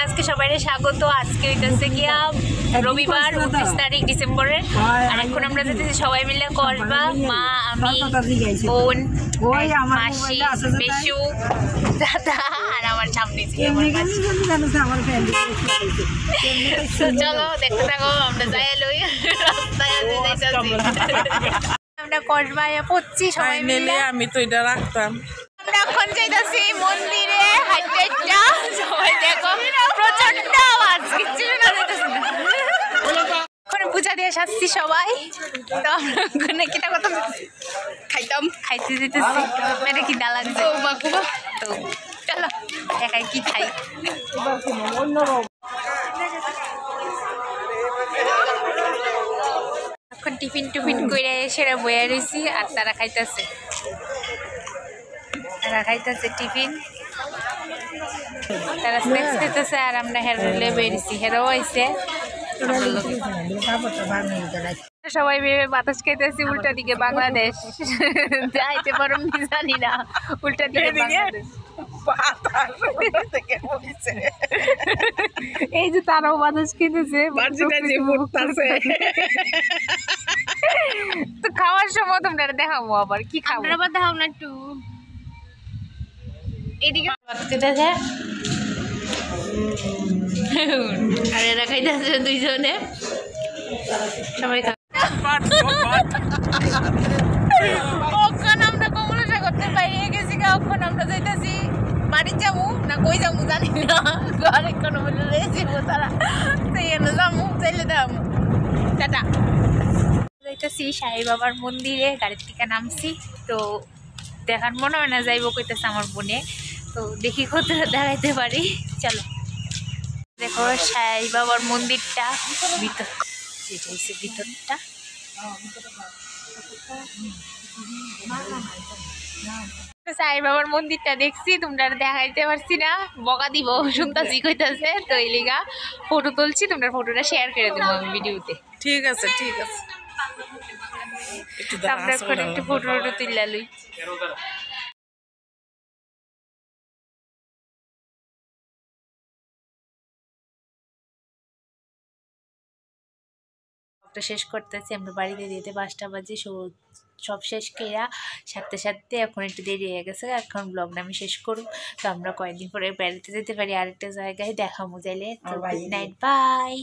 আজকে সবাই স্বাগত। আজকে হইতেছে গিয়া রবিবার 29 তারিখ ডিসেম্বরের। আর এখন আমরা যেতেছি সবাই মিলে কসবা, মা, আমি, বোন, মাসি, মেশু, দাদা আর আমার সামনে চলো দেখতে থাকো। আমরা যাই লই রাস্তায় আমরা কসবায় পড়ছি সবাই মিলে। আমি তো এটা রাখতাম। আমরা এখন যাইতাছি মন্দিরে হাইটা সবাই দেখো প্রচন্ড আওয়াজ কিচ্ছু শোনা যাইতেছে না। এখন পূজা দিয়ে সাজছি সবাই। তো আমরা কিটা কথা খাইতে যেতেছি মেরে কি ডালা দিতে তো চলো দেখাই কি খাই। এখন টিফিন করে সেরা বইয়া রয়েছি আর তারা খাইতেছে টিফিন, তারা স্ন্যাক্স খাইতেছে আর আমরা হেরলে বেরিয়েছি। হেরাও আইছে সবাই ভেবে বাতাস খাইতেছি উল্টা দিকে বাংলাদেশ। যাইতে পারো জানি না, উল্টা দিকে এই যে তারাও বাতাস খেতেছে। তো খাওয়ার সময় তোমরা দেখাবো আবার কি খাবো, আবার দেখাও না একটু এদিকে। আর এরা খাইতেছে দুইজনে সবাই আমরা কমলা সাগরতে বাইরে গেছি। এখন আমরা যাইতেছি বাড়ি যাবো না কই যাবো জানি না, ঘরে কোনো বলে যাবো তারা যাবো চাইলে যাবো। টাটা। যাইতেছি সাই বাবার মন্দিরে, গাড়ির থেকে নামছি। তো দেখার মনে হয় না যাইবো কইতেছে আমার বোনে। তো দেখি কতটা দেখাইতে পারি। চলো দেখো সাই বাবার মন্দিরটা, ভিতর যেটা হচ্ছে ভিতরটা। সাই বাবার মন্দিরটা দেখছি, তোমরা দেখাইতে পারছি না, বকা দিব শুনতাছি কইতাছে। তো এই লিগা ফটো তুলছি, তোমরা ফটোটা শেয়ার করে দেবো আমি ভিডিওতে। ঠিক আছে ঠিক আছে, একটু ফটো তুললা লই। শেষ করতেছি, আমরা বাড়িতে দিতে 5টা বাজে। সব শেষ কেয়া সাথে এখন একটু দেরি হয়ে গেছে। এখন ব্লগটা আমি শেষ করব। তো আমরা কয়েকদিন পরে বেড়াতে যেতে পারি আরেকটা জায়গায়, দেখাবো যাইলে। তো গুড নাইট, বাই।